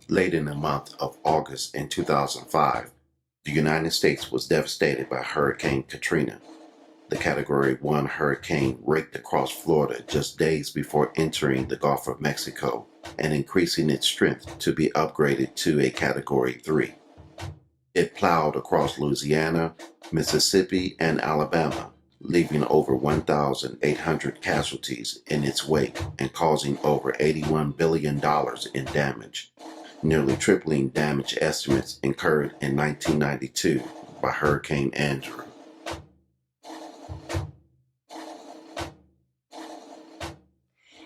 Late in the month of August in 2005, the United States was devastated by Hurricane Katrina. The Category 1 hurricane raked across Florida just days before entering the Gulf of Mexico and increasing its strength to be upgraded to a Category 3. It plowed across Louisiana, Mississippi, and Alabama, leaving over 1,800 casualties in its wake and causing over $81 billion in damage, nearly tripling damage estimates incurred in 1992 by Hurricane Andrew.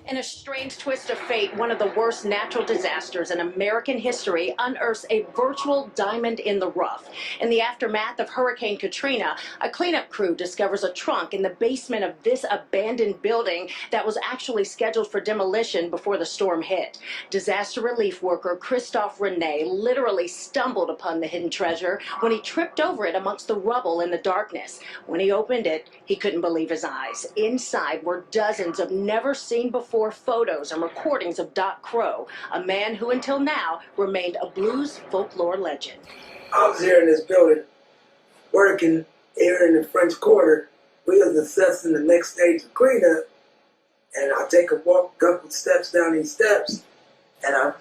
In a strange twist of fate, one of the worst natural disasters in American history unearths a virtual diamond in the rough. In the aftermath of Hurricane Katrina, a cleanup crew discovers a trunk in the basement of this abandoned building that was actually scheduled for demolition before the storm hit. Disaster relief worker Christophe Rene literally stumbled upon the hidden treasure when he tripped over it amongst the rubble in the darkness. When he opened it, he couldn't believe his eyes. Inside were dozens of never-seen-before photos and recordings of Doc Crow, a man who until now remained a blues folklore legend. I was here in this building, working here in the French Quarter. We was assessing the next stage of cleanup, and I take a walk, a couple steps down these steps, and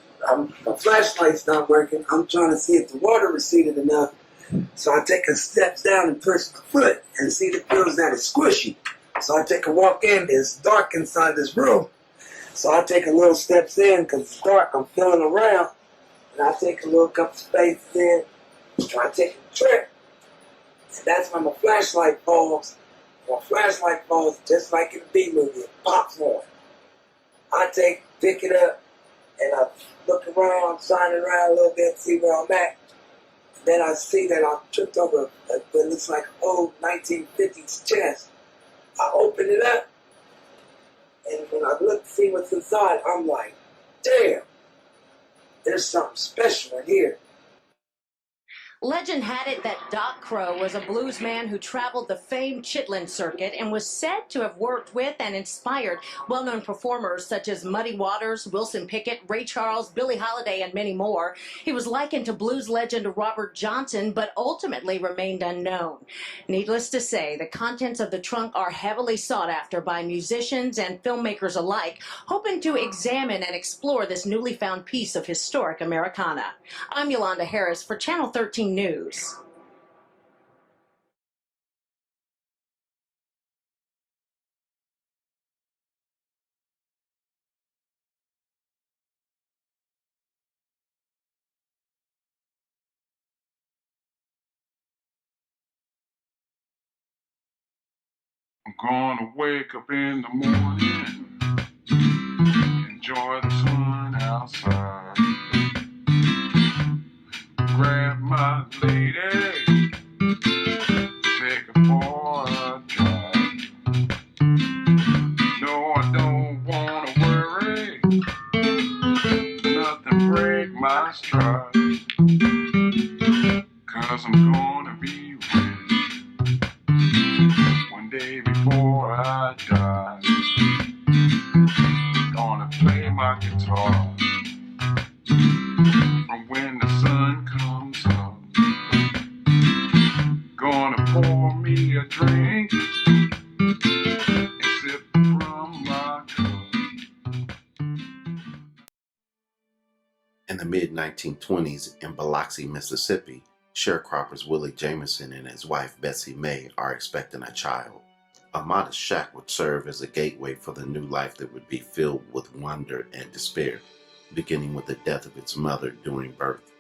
my flashlight's not working. I'm trying to see if the water receded enough, so I take a step down and push my foot and see the feels that it's squishy. So I take a walk in. It's dark inside this room. So I take a little steps in because it's dark. I'm feeling around. And I take a little couple spaces in. Try to take a trip. And that's when my flashlight falls. My flashlight falls just like in the B movie. It pops on. I pick it up, and I look around, shine around a little bit, see where I'm at. Then I see that I tripped over what looks like an old 1950s chest. I open it up, and when I look to see what's inside, I'm like, damn, there's something special in here. Legend had it that Doc Crow was a blues man who traveled the famed Chitlin Circuit and was said to have worked with and inspired well-known performers such as Muddy Waters, Wilson Pickett, Ray Charles, Billie Holiday, and many more. He was likened to blues legend Robert Johnson, but ultimately remained unknown. Needless to say, the contents of the trunk are heavily sought after by musicians and filmmakers alike, hoping to examine and explore this newly found piece of historic Americana. I'm Yolanda Harris for Channel 13 News. I'm gonna wake up in the morning, enjoy the sun outside, grab my lady, take her for a drive. No, I don't wanna worry, nothing break my stride, 'cause I'm gonna be rich one day before I die. Gonna play my guitar from when the sun comes up. Gonna pour me a drink and sip from my cup. In the mid-1920s in Biloxi, Mississippi, sharecroppers Willie Jameson and his wife Bessie May are expecting a child. A modest shack would serve as a gateway for the new life that would be filled with wonder and despair, beginning with the death of its mother during birth.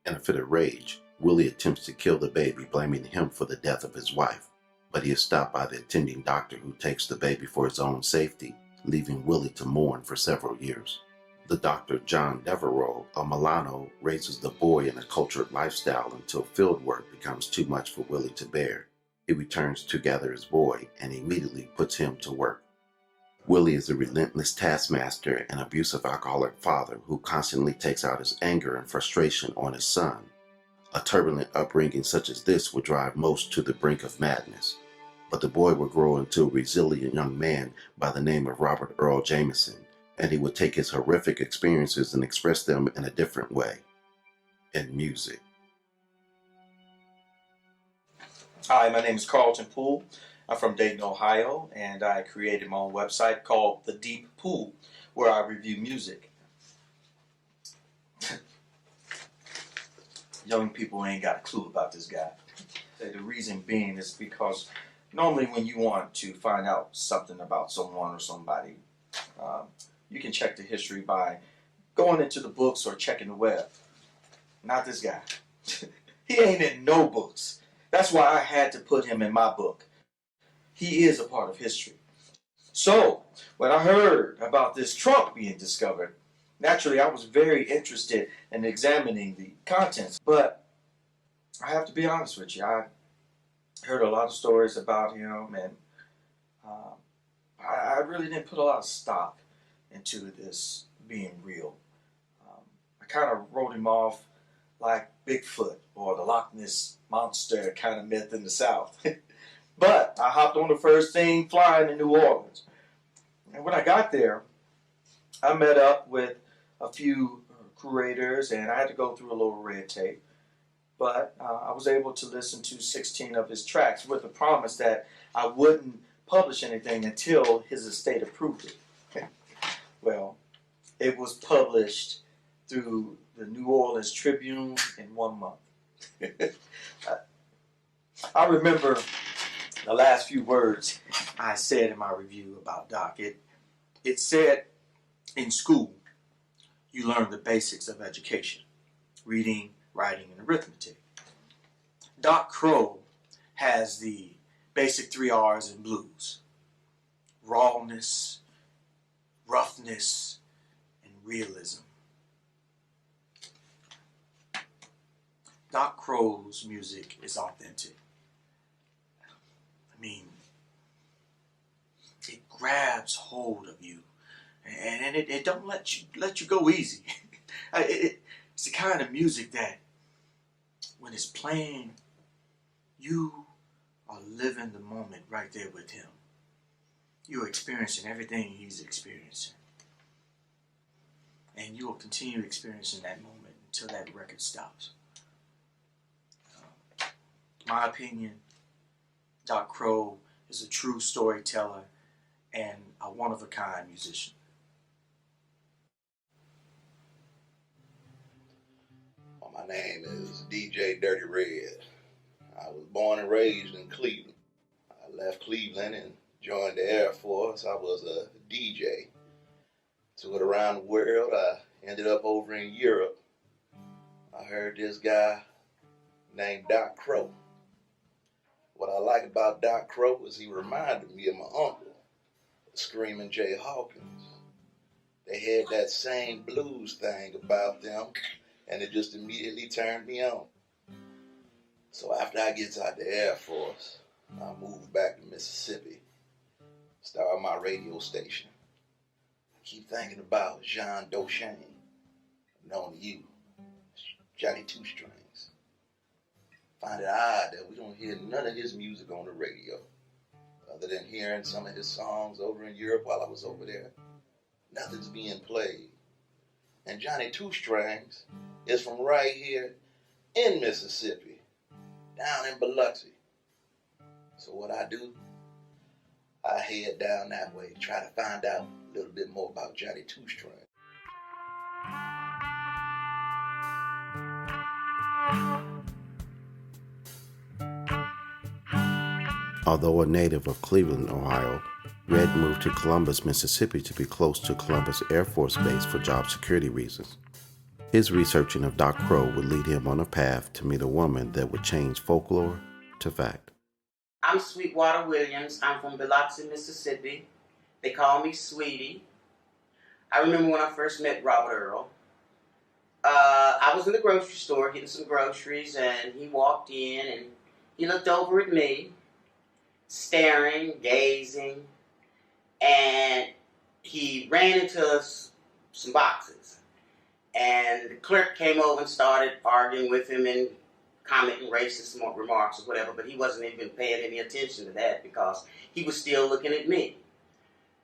In a fit of rage, Willie attempts to kill the baby, blaming him for the death of his wife, but he is stopped by the attending doctor who takes the baby for his own safety, leaving Willie to mourn for several years. The doctor, John Devereaux, a Milano, raises the boy in a cultured lifestyle until field work becomes too much for Willie to bear. He returns to gather his boy and immediately puts him to work. Willie is a relentless taskmaster and abusive alcoholic father who constantly takes out his anger and frustration on his son. A turbulent upbringing such as this would drive most to the brink of madness. but the boy would grow into a resilient young man by the name of Robert Earl Jameson, and he would take his horrific experiences and express them in a different way, in music. Hi, my name is Carlton Poole. I'm from Dayton, Ohio, and I created my own website called The Deep Pool, where I review music. Young people ain't got a clue about this guy. The reason being is because normally when you want to find out something about someone or somebody, you can check the history by going into the books or checking the web. Not this guy. He ain't in no books. That's why I had to put him in my book. He is a part of history. So, when I heard about this trunk being discovered, naturally I was very interested in examining the contents. But I have to be honest with you, I heard a lot of stories about him, and I really didn't put a lot of stock into this being real. I kind of wrote him off like Bigfoot or the Loch Ness Monster kind of myth in the South. But I hopped on the first thing flying in New Orleans. And when I got there, I met up with a few curators, and I had to go through a little red tape. But I was able to listen to 16 of his tracks with the promise that I wouldn't publish anything until his estate approved it. Well, it was published through the New Orleans Tribune in 1 month. I remember the last few words I said in my review about Doc. It said, in school, you learn the basics of education: reading, writing, and arithmetic. Doc Crow has the basic 3 R's in blues: rawness, roughness, and realism. Doc Crow's music is authentic. I mean, it grabs hold of you, and it don't let you go easy. It's the kind of music that, when it's playing, you are living the moment right there with him. You're experiencing everything he's experiencing, and you will continue experiencing that moment until that record stops. My opinion, Doc Crow is a true storyteller and a one-of-a-kind musician. Well, my name is DJ Dirty Red. I was born and raised in Cleveland. I left Cleveland and joined the Air Force. I was a DJ. Toured around the world. I ended up over in Europe. I heard this guy named Doc Crow. What I like about Doc Crow is he reminded me of my uncle, Screaming Jay Hawkins. They had that same blues thing about them, and it just immediately turned me on. So after I gets out the Air Force, I moved back to Mississippi, started my radio station. I keep thinking about Jean Doshane, known to you, Johnny Two Strings. Find it odd that we don't hear none of his music on the radio, other than hearing some of his songs over in Europe while I was over there. Nothing's being played. And Johnny Two Strings is from right here in Mississippi, down in Biloxi. So what I do, I head down that way, try to find out a little bit more about Johnny Two Strings. Although a native of Cleveland, Ohio, Red moved to Columbus, Mississippi to be close to Columbus Air Force Base for job security reasons. His researching of Doc Crow would lead him on a path to meet a woman that would change folklore to fact. I'm Sweetwater Williams. I'm from Biloxi, Mississippi. They call me Sweetie. I remember when I first met Robert Earl. I was in the grocery store getting some groceries, and he walked in and he looked over at me, staring, gazing, and he ran into some boxes. And the clerk came over and started arguing with him, and commenting racist remarks or whatever, but he wasn't even paying any attention to that because he was still looking at me.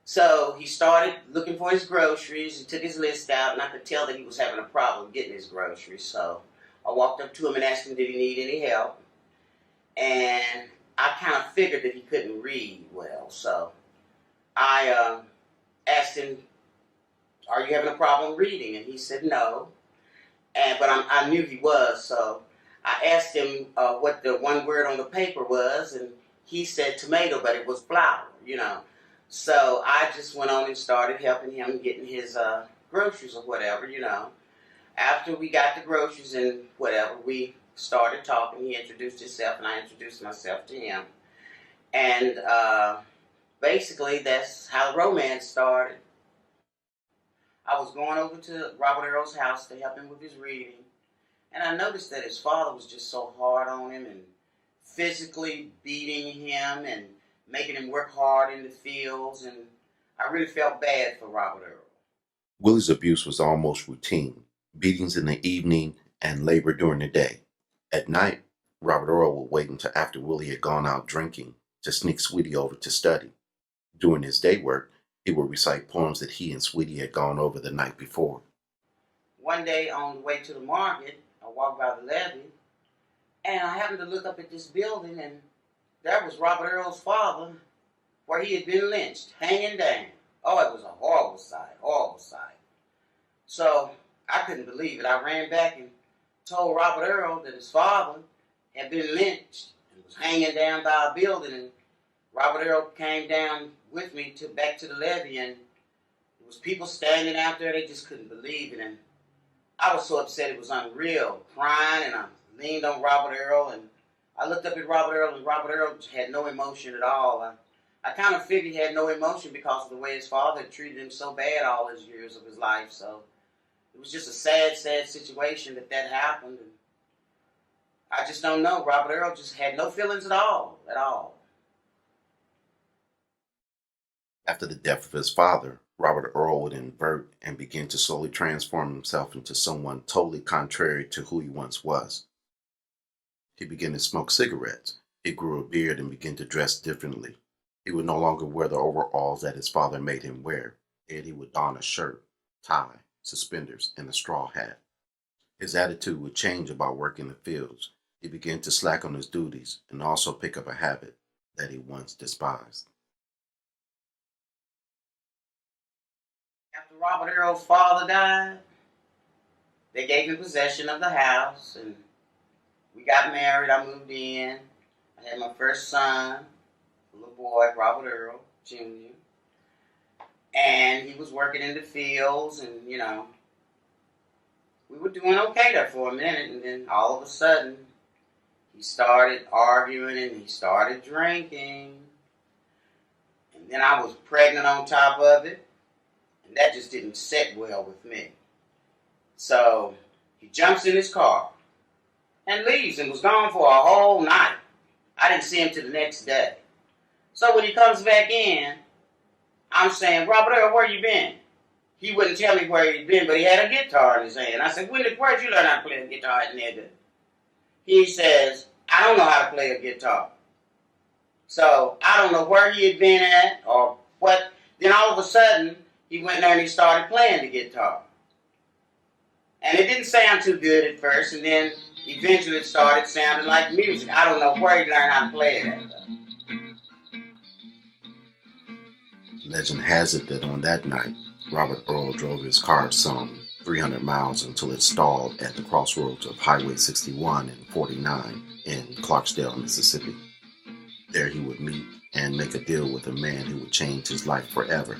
So he started looking for his groceries. He took his list out, and I could tell that he was having a problem getting his groceries. So I walked up to him and asked him, did he need any help? And I kind of figured that he couldn't read well. So I asked him, are you having a problem reading? And he said no. But I knew he was, so I asked him what the one word on the paper was, and he said tomato, but it was flour, you know. So I just went on and started helping him getting his groceries or whatever, you know. After we got the groceries and whatever, we started talking. He introduced himself, and I introduced myself to him. And basically, that's how the romance started. I was going over to Robert Earl's house to help him with his reading, and I noticed that his father was just so hard on him and physically beating him and making him work hard in the fields, and I really felt bad for Robert Earl. Willie's abuse was almost routine, beatings in the evening and labor during the day. At night, Robert Earl would wait until after Willie had gone out drinking to sneak Sweetie over to study. During his day work, he would recite poems that he and Sweetie had gone over the night before. One day on the way to the market, I walked by the levee, and I happened to look up at this building, and there was Robert Earl's father, where he had been lynched, hanging down. Oh, it was a horrible sight, horrible sight. So I couldn't believe it. I ran back and told Robert Earl that his father had been lynched and was hanging down by a building, and Robert Earl came down with me back to the levee, and there was people standing out there. They just couldn't believe it, and I was so upset it was unreal, crying, and I leaned on Robert Earl, and I looked up at Robert Earl, and Robert Earl had no emotion at all. I kind of figured he had no emotion because of the way his father had treated him so bad all his years of his life. So it was just a sad, sad situation that happened. And I just don't know. Robert Earl just had no feelings at all, at all. After the death of his father, Robert Earl would invert and begin to slowly transform himself into someone totally contrary to who he once was. He began to smoke cigarettes. He grew a beard and began to dress differently. He would no longer wear the overalls that his father made him wear. Instead, he would don a shirt, tie, suspenders, and a straw hat. His attitude would change about working the fields. He began to slack on his duties and also pick up a habit that he once despised. After Robert Earl's father died, they gave me possession of the house, and we got married. I moved in. I had my first son, a little boy, Robert Earl Jr. And he was working in the fields, and, you know, we were doing okay there for a minute, and then all of a sudden, he started arguing and he started drinking. And then I was pregnant on top of it, and that just didn't sit well with me. So he jumps in his car and leaves and was gone for a whole night. I didn't see him till the next day. So when he comes back in, I'm saying, Robert Earl, where you been? He wouldn't tell me where he'd been, but he had a guitar in his hand. I said, where'd you learn how to play a guitar, nigga? He says, I don't know how to play a guitar. So I don't know where he had been at or what. Then all of a sudden, he went there and he started playing the guitar. And it didn't sound too good at first, and then eventually it started sounding like music. I don't know where he learned how to play it at. Legend has it that on that night, Robert Earl drove his car some 300 miles until it stalled at the crossroads of Highway 61 and 49 in Clarksdale, Mississippi. There he would meet and make a deal with a man who would change his life forever.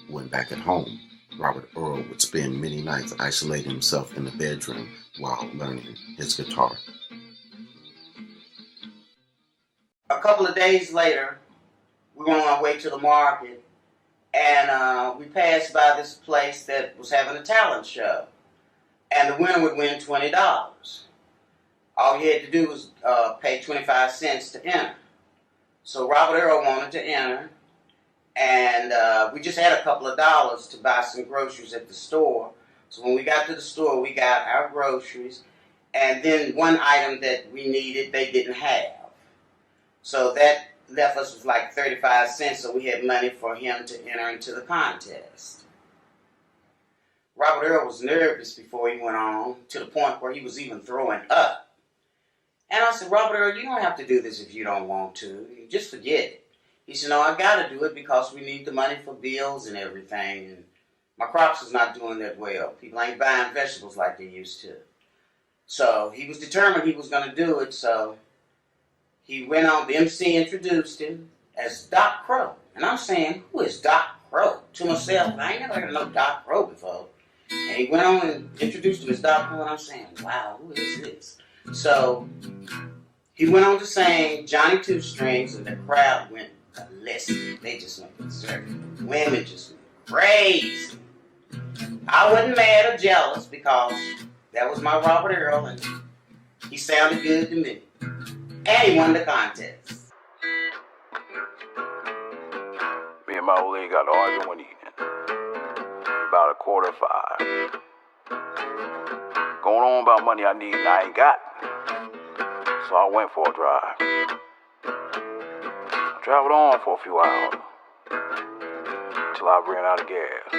When back at home, Robert Earl would spend many nights isolating himself in the bedroom while learning his guitar. A couple of days later, we were on our way to the market, and we passed by this place that was having a talent show. And the winner would win $20. All you had to do was pay 25 cents to enter. So Robert Earl wanted to enter, and we just had a couple of dollars to buy some groceries at the store. So when we got to the store, we got our groceries, And then one item that we needed, they didn't have. So that left us with like 35 cents, so we had money for him to enter into the contest. Robert Earl was nervous before he went on, to the point where he was even throwing up. And I said, Robert Earl, you don't have to do this if you don't want to. Just forget it. He said, no, I got to do it because we need the money for bills and everything. And my crops is not doing that well. People ain't buying vegetables like they used to. So he was determined he was going to do it. So he went on. The MC introduced him as Doc Crow. And I'm saying, who is Doc Crow? To myself, I ain't never heard of no Doc Crow before. And he went on and introduced him as Doc Crow. And I'm saying, wow, who is this? So he went on to sing Johnny Two Strings, and the crowd went ballistic. They just went berserk. Women just went crazy. I wasn't mad or jealous because that was my Robert Earl, and he sounded good to me. And he won the contest. Me and my old lady got to arguing one evening, about 4:45. Going on about money I need and I ain't got. So I went for a drive. I traveled on for a few hours till I ran out of gas.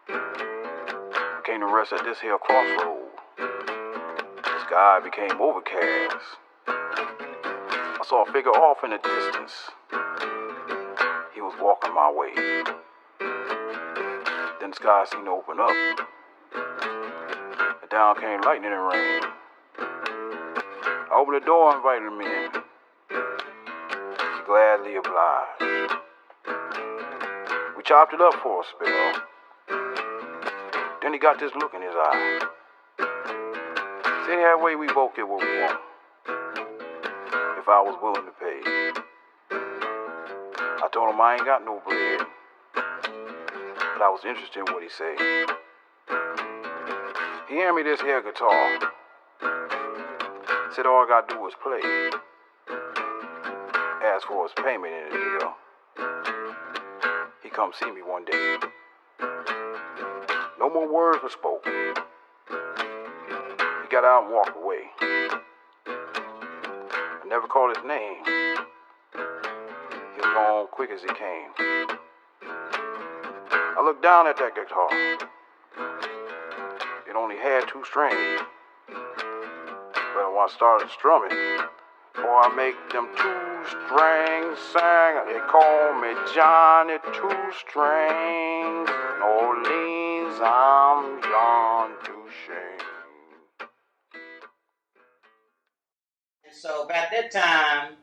I came to rest at this here crossroad. The sky became overcast. I saw a figure off in the distance. He was walking my way. Then the sky seemed to open up. And down came lightning and rain. I opened the door and invited him in. He gladly obliged. We chopped it up for a spell. Then he got this look in his eye. Said that way we both get what we want, if I was willing to pay. I told him I ain't got no bread, but I was interested in what he said. He handed me this here guitar. Said all I gotta do is play. Asked for his payment in a deal. He come see me one day. No more words were spoken. He got out and walked away. I never called his name. He was gone quick as he came. I looked down at that guitar. It only had 2 strings. But when I started strumming, boy, I make them 2 strings sing. They call me Johnny Two Strings. New Orleans, I'm John Two Strings. And so about that time,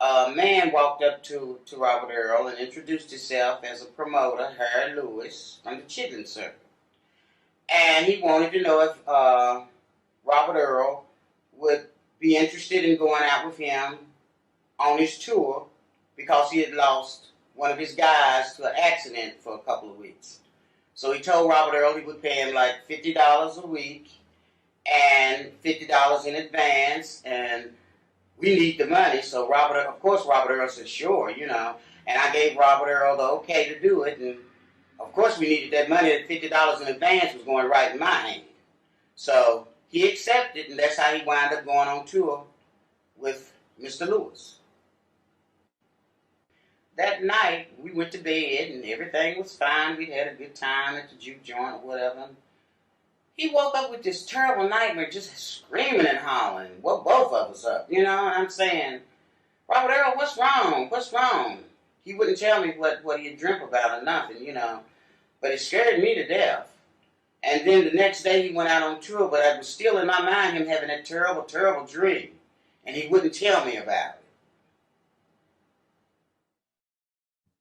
a man walked up to Robert Earl and introduced himself as a promoter, Harry Lewis, from the Chitlin Circuit. And he wanted to know if Robert Earl would be interested in going out with him on his tour because he had lost one of his guys to an accident for a couple of weeks. So he told Robert Earl he would pay him like $50 a week and $50 in advance, and we need the money. So of course Robert Earl said, sure, you know. And I gave Robert Earl the okay to do it, and of course we needed that money. That $50 in advance was going right in my hand. So he accepted, and that's how he wound up going on tour with Mr. Lewis. That night, we went to bed, and everything was fine. We'd had a good time at the juke joint or whatever. He woke up with this terrible nightmare, just screaming and hollering. Woke both of us up, you know? And I'm saying, Robert Earl, what's wrong? What's wrong? He wouldn't tell me what he had dreamt about or nothing, you know. But it scared me to death. And then the next day he went out on tour, but it was still in my mind him having that terrible, terrible dream. And he wouldn't tell me about it.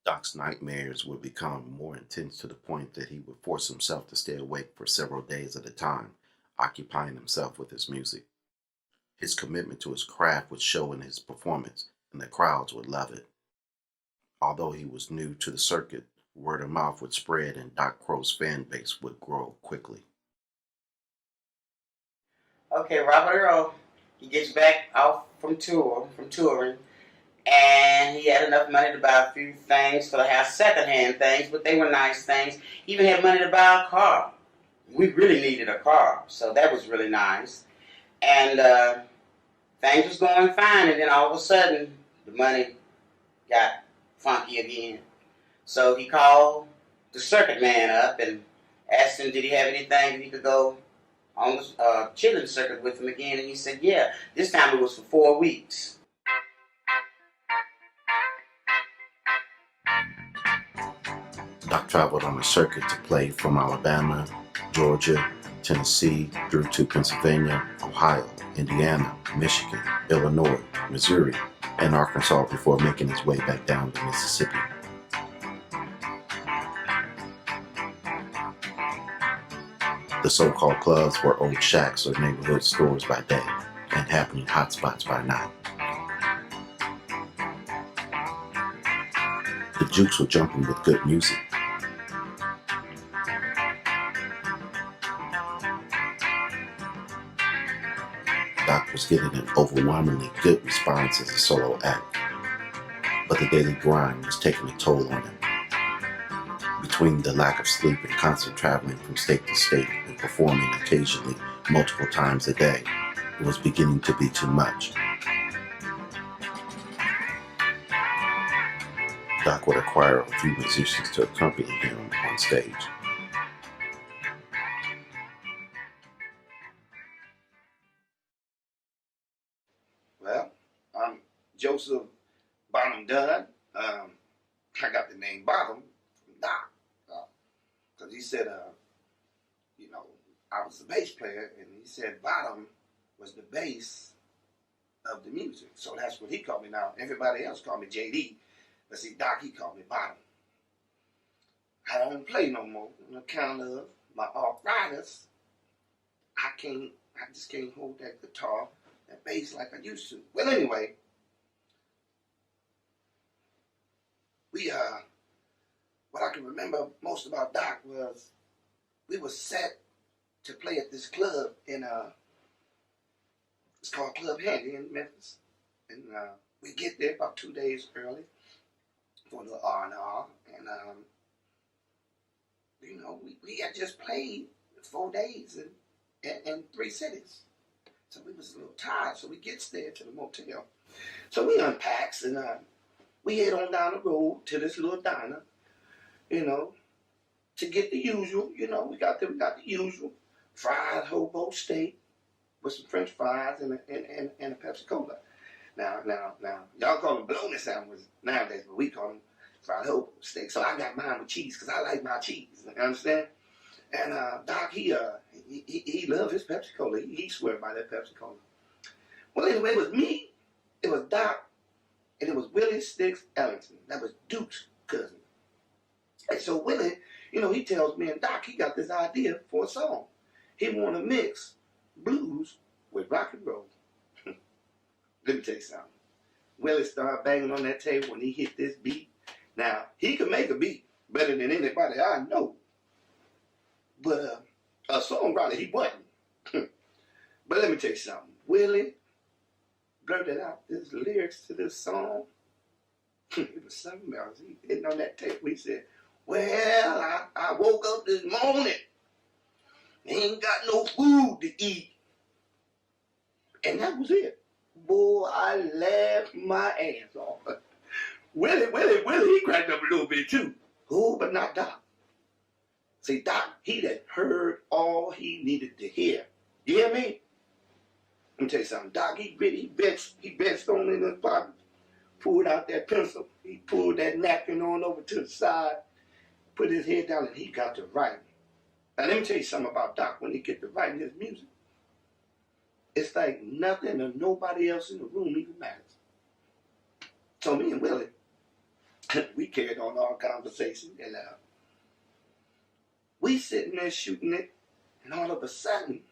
Doc's nightmares would become more intense to the point that he would force himself to stay awake for several days at a time, occupying himself with his music. His commitment to his craft would show in his performance, and the crowds would love it. Although he was new to the circuit, word of mouth would spread and Doc Crow's fan base would grow quickly. Okay, Robert Earl, he gets back off from touring, and he had enough money to buy a few things for the house, secondhand things, but they were nice things. He even had money to buy a car. We really needed a car, so that was really nice. And things was going fine, and then all of a sudden, the money got funky again. So he called the circuit man up and asked him, did he have anything that he could go on the Chitlin Circuit with him again? And he said, yeah. This time it was for 4 weeks. Doc traveled on the circuit to play from Alabama, Georgia, Tennessee, through to Pennsylvania, Ohio, Indiana, Michigan, Illinois, Missouri, and Arkansas before making his way back down to Mississippi. The so-called clubs were old shacks or neighborhood stores by day and happening hotspots by night. The jukes were jumping with good music. Doc was getting an overwhelmingly good response as a solo act, but the daily grind was taking a toll on him. Between the lack of sleep and constant traveling from state to state and performing occasionally multiple times a day, it was beginning to be too much. Doc would acquire a few musicians to accompany him on stage. Well, I'm Joseph Bonham Dunn. I got the name Bonham from Doc. Because he said, I was the bass player, and he said Bottom was the bass of the music. So that's what he called me now. Everybody else called me JD. But see, Doc, he called me Bottom. I don't play no more on account of my arthritis. I just can't hold that guitar, that bass like I used to. Well, anyway, what I can remember most about Doc was we were set to play at this club it's called Club Handy in Memphis. And we get there about 2 days early for the R&R. And, we had just played 4 days in 3 cities. So we was a little tired. So we gets there to the motel. So we unpacks and we head on down the road to this little diner, to get the usual. We got the usual fried hobo steak with some French fries and a Pepsi Cola. Now, y'all call them bologna sandwiches nowadays, but we call them fried hobo steak. So I got mine with cheese because I like my cheese. You understand? And Doc, he loved his Pepsi Cola. He swear by that Pepsi Cola. Well, anyway, it was me, it was Doc, and it was Willie Sticks Ellington. That was Duke's cousin. And so Willie, he tells me and Doc, he got this idea for a song. He want to mix blues with rock and roll. Let me tell you something. Willie started banging on that table when he hit this beat. Now, he could make a beat better than anybody I know. But a songwriter, he wasn't. But let me tell you something. Willie blurted out his lyrics to this song. It was something else. He hitting on that table. He said, well, I woke up this morning. Ain't got no food to eat. And that was it. Boy, I laughed my ass off. Willie, he cracked up a little bit too. Oh, but not Doc. See, Doc, he done heard all he needed to hear. You hear me? Let me tell you something. Doc, he bent on in his pocket, pulled out that pencil. He pulled that napkin on over to the side, put his head down, and he got to writing. Now, let me tell you something about Doc when he get to writing his music. It's like nothing or nobody else in the room even matters. So me and Willie, we carried on our conversation, and we sitting there shooting it, and all of a sudden,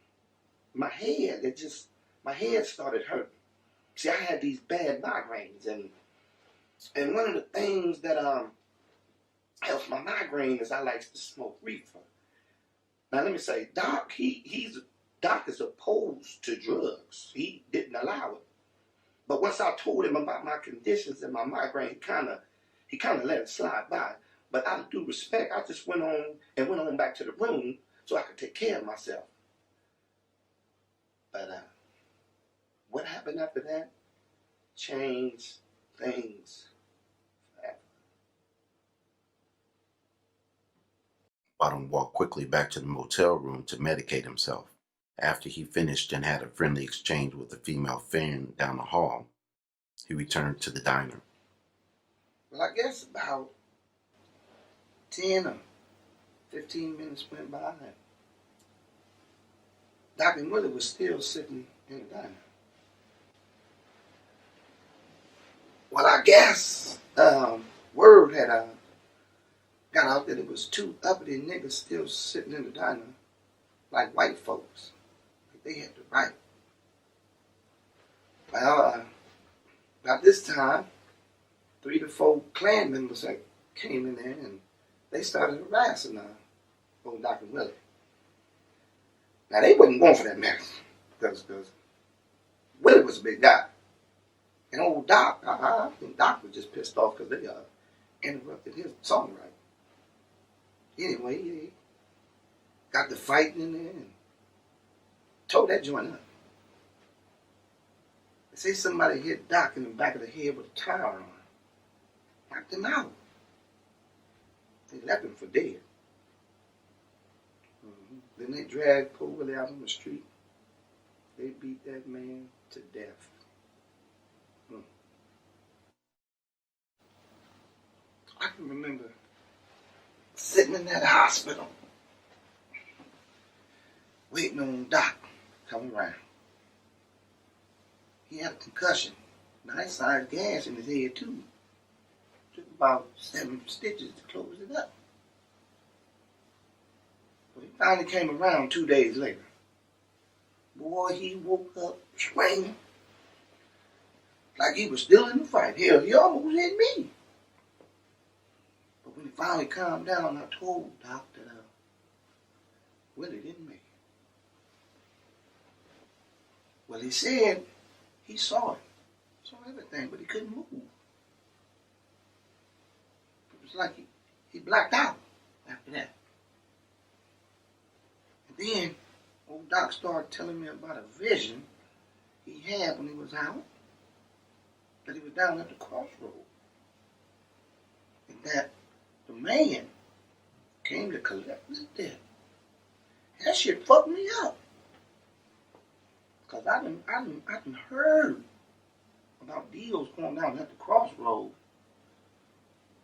my head started hurting. See, I had these bad migraines, and one of the things that helps my migraine is I like to smoke reefer. Now let me say, Doc, Doc is opposed to drugs. He didn't allow it. But once I told him about my conditions and my migraine, he kind of let it slide by. But out of due respect, I just went on back to the room so I could take care of myself. But what happened after that changed things forever. Bottom walked quickly back to the motel room to medicate himself. After he finished and had a friendly exchange with a female fan down the hall, he returned to the diner. Well, I guess about 10 or 15 minutes went by, and Doc and Willie was still sitting in the diner. Well, I guess word had got out that it was two uppity niggas still sitting in the diner, like white folks. Like they had the right. Well, about this time, 3 to 4 Klan members came in there and they started harassing old Doc and Willie. Now, they wasn't going for that mess because Willie was a big guy. And old Doc, I think Doc was just pissed off because they interrupted his songwriting. Anyway, he got the fighting in there and tore that joint up. They say somebody hit Doc in the back of the head with a tire on. Knocked him out. They left him for dead. Then they dragged poor Willie out on the street. They beat that man to death. I can remember sitting in that hospital, waiting on Doc coming around. He had a concussion, nice sized gash in his head too. Took about 7 stitches to close it up. Well, he finally came around 2 days later. Boy, he woke up swinging like he was still in the fight. Hell, he almost hit me. But when he finally calmed down, I told Doc that Willie didn't make it. Well, he said he saw it. Saw everything, but he couldn't move. It was like he blacked out after that. And then old Doc started telling me about a vision he had when he was out, that he was down at the crossroad, and that the man came to collect his debt. That shit fucked me up, cause I done heard about deals going down at the crossroad,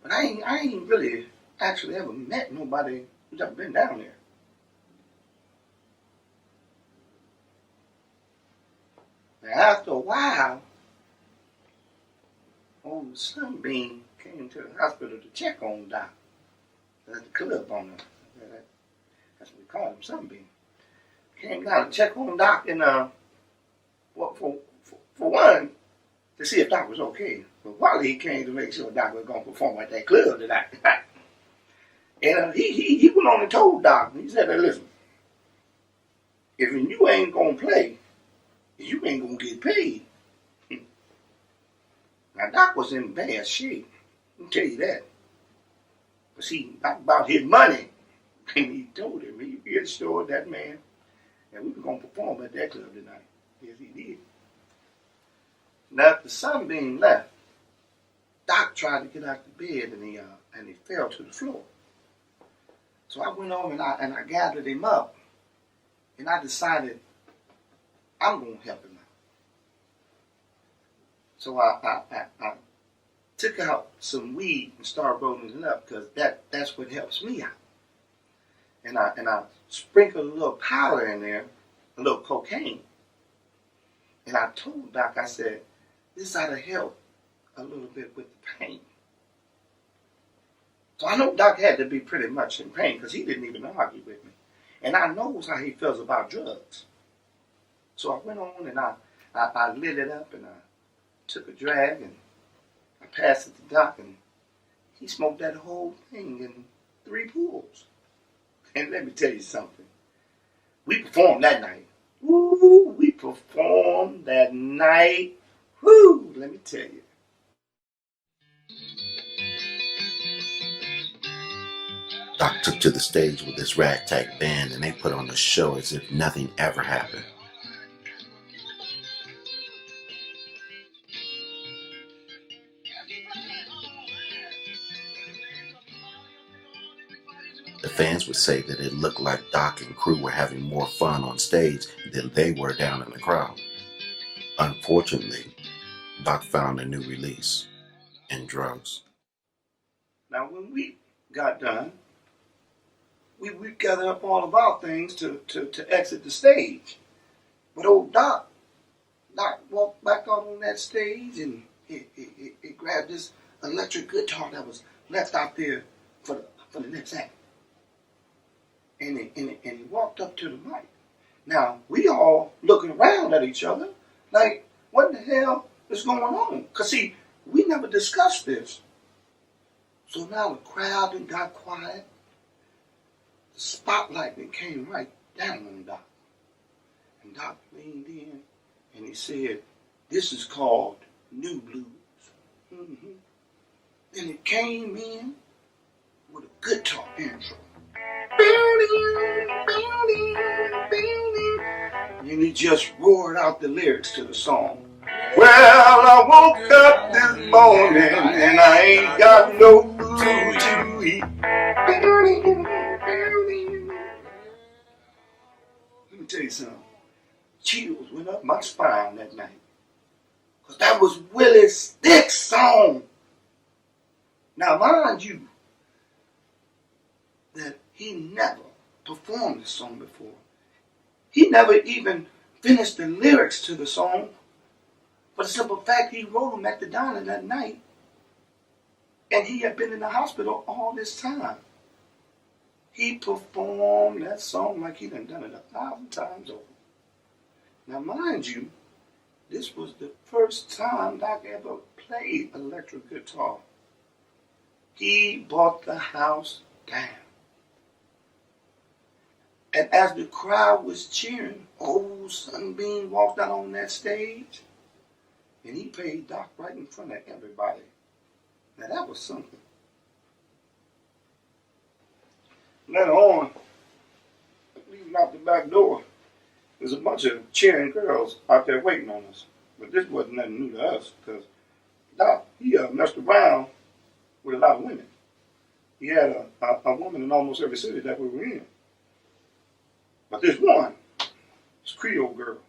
but I ain't really actually ever met nobody who's ever been down there. Now, after a while, old Sunbeam came to the hospital to check on Doc. At the club on the, that's what we call him, Sunbeam. Came down to check on Doc and well, for one, to see if Doc was okay. But Wally came to make sure Doc was going to perform at that club tonight. And he went on and told Doc, he said, hey, listen, if you ain't going to play, you ain't going to get paid. Now, Doc was in bad shape, I'll tell you that. But see, about his money, and he told him, he assured that man that we were going to perform at that club tonight. Yes, he did. Now, after Sunbeam left, Doc tried to get out of bed and he fell to the floor. So I went over and I gathered him up, and I decided I'm going to help him out. So I took out some weed and started rolling it up, because that's what helps me out. And I sprinkled a little powder in there, a little cocaine. And I told Doc, I said, this ought to help a little bit with the pain. So I know Doc had to be pretty much in pain, because he didn't even argue with me. And I knows how he feels about drugs. So I went on and I lit it up and I took a drag and I passed it to Doc, and he smoked that whole thing in 3 pulls. And let me tell you something. We performed that night. Woo, we performed that night. Woo, let me tell you. Doc took to the stage with his ragtag band, and they put on a show as if nothing ever happened. The fans would say that it looked like Doc and crew were having more fun on stage than they were down in the crowd. Unfortunately, Doc found a new release in drugs. Now, when we got done, we gathered up all of our things to exit the stage. But old Doc walked back out on that stage and he grabbed this electric guitar that was left out there for the next act. And he walked up to the mic. Now, we all looking around at each other like, what the hell is going on? Because, see, we never discussed this. So now the crowd then got quiet. The spotlight then came right down on Doc. And Doc leaned in and he said, this is called New Blues. Mm-hmm. Then it came in with a guitar intro. And he just roared out the lyrics to the song. Well, I woke up this morning and I ain't got no food to eat. Let me tell you something. Chills went up my spine that night. Because that was Willie Stick's song. Now, mind you, that he never performed this song before. He never even finished the lyrics to the song. For the simple fact he wrote them at the diner that night. And he had been in the hospital all this time. He performed that song like he done it 1,000 times over. Now mind you, this was the first time Doc ever played electric guitar. He brought the house down. And as the crowd was cheering, old Sunbeam walked out on that stage. And he played Doc right in front of everybody. Now that was something. Later on, leaving out the back door, there's a bunch of cheering girls out there waiting on us. But this wasn't nothing new to us because Doc, he messed around with a lot of women. He had a woman in almost every city that we were in. But this one, this Creole girl,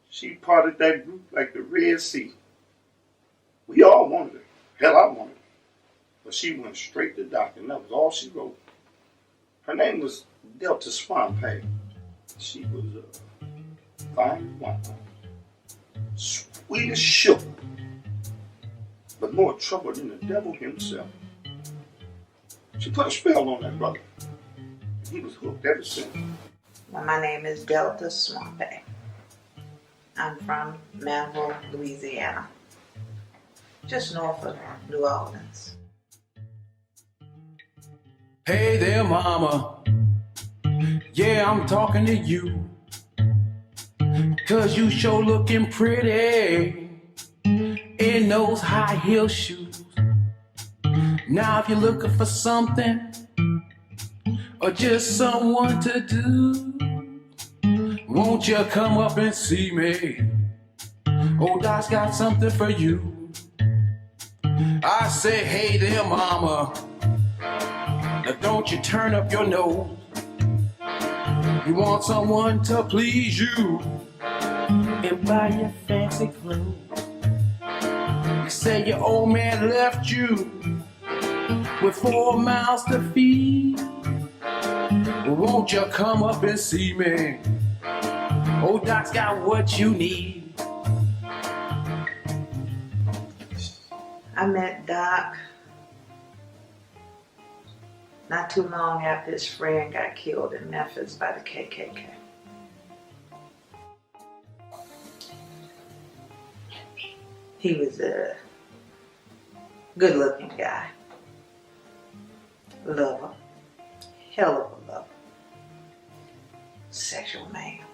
she parted that group like the Red Sea. We all wanted her. Hell, I wanted her. But she went straight to Doc, and that was all she wrote. Her name was Delta Swampay. She was fine wine, sweet as sugar, but more trouble than the devil himself. She put a spell on that brother. He was hooked ever since. Well, my name is Delta Swampay. I'm from Manville, Louisiana, just north of New Orleans. Hey there, mama. Yeah, I'm talking to you. 'Cause you sure looking pretty in those high heel shoes. Now if you're looking for something or just someone to do, won't you come up and see me? Old Doc's got something for you. I say, hey there, mama. Now don't you turn up your nose. You want someone to please you and buy you fancy clothes. You say your old man left you with 4 mouths to feed. Well, won't you come up and see me? Old Doc's got what you need. I met Doc not too long after his friend got killed in Memphis by the KKK. He was a good-looking guy, lover, hell of a lover, sexual man,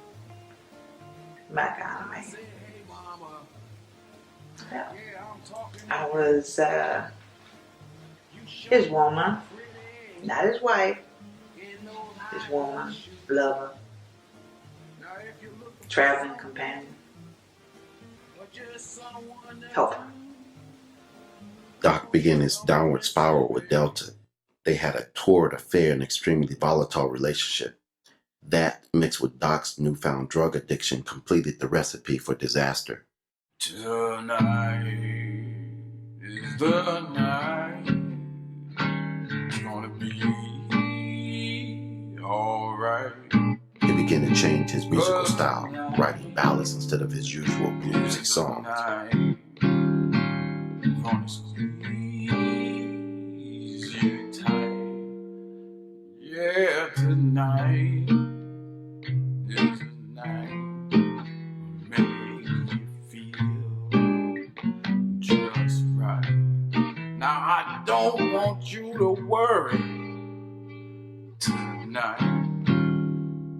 my kind of man. Yeah. I was his woman, not his wife, his woman, lover, traveling companion, helper. Doc began his downward spiral with Delta. They had a torrid affair and extremely volatile relationship. That, mixed with Doc's newfound drug addiction, completed the recipe for disaster. Tonight is the night. It's gonna be alright. He began to change his musical style, writing ballads instead of his usual bluesy songs. Gonna squeeze you tight. Yeah, tonight is the night. Make you feel just right. Now I don't want you to worry tonight.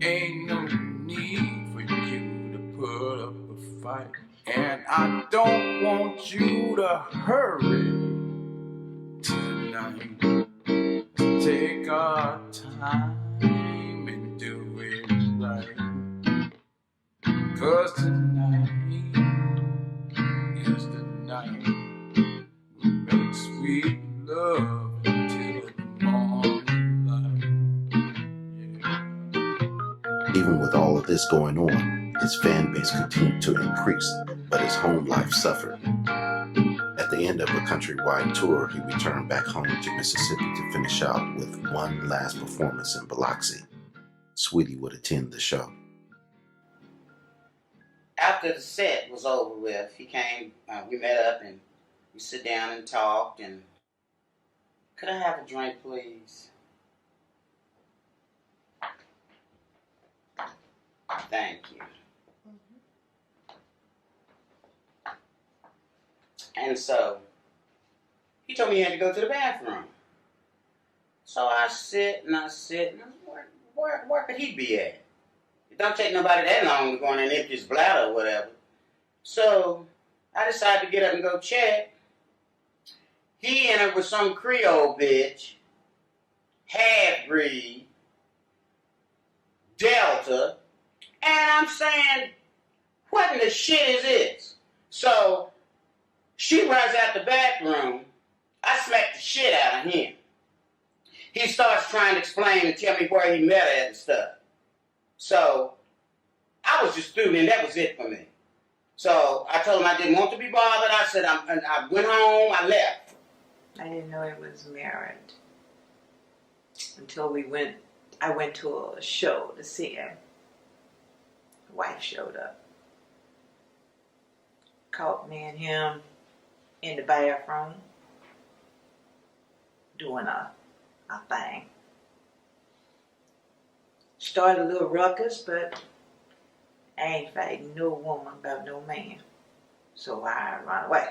Ain't no need for you to put up a fight. And I don't want you to hurry tonight. Take our time and do it right. 'Cause tonight is the night we make sweet love until the morning light. Even with all of this going on, his fan base continued to increase, but his home life suffered. At the end of a countrywide tour, he returned back home to Mississippi to finish out with one last performance in Biloxi. Sweetie would attend the show. After the set was over with, he came, we met up and we sit down and talked and, could I have a drink, please? Thank you. And so, he told me he had to go to the bathroom. So I sit and where could he be at? It don't take nobody that long to go in and empty his bladder or whatever. So, I decided to get up and go check. He entered with some Creole bitch, half-breed, Delta, and I'm saying, what in the shit is this? So, she runs out the bathroom. I smacked the shit out of him. He starts trying to explain and tell me where he met her and stuff. So, I was just through, and that was it for me. So, I told him I didn't want to be bothered. I said, I went home, I left. I didn't know he was married until I went to a show to see him. The wife showed up. Caught me and him in the bathroom doing a thing. Started a little ruckus, but I ain't fighting no woman about no man. So I run away.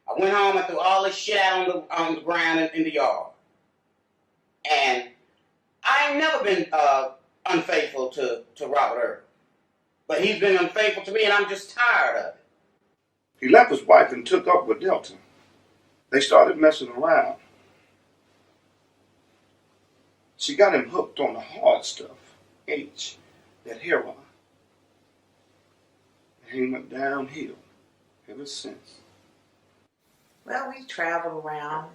I went home and threw all this shit out on the ground in the yard. And I ain't never been unfaithful to Robert Earl. But he's been unfaithful to me, and I'm just tired of it. He left his wife and took up with Delta. They started messing around. She got him hooked on the hard stuff, H, that heroin. And he went downhill ever since. Well, we traveled around,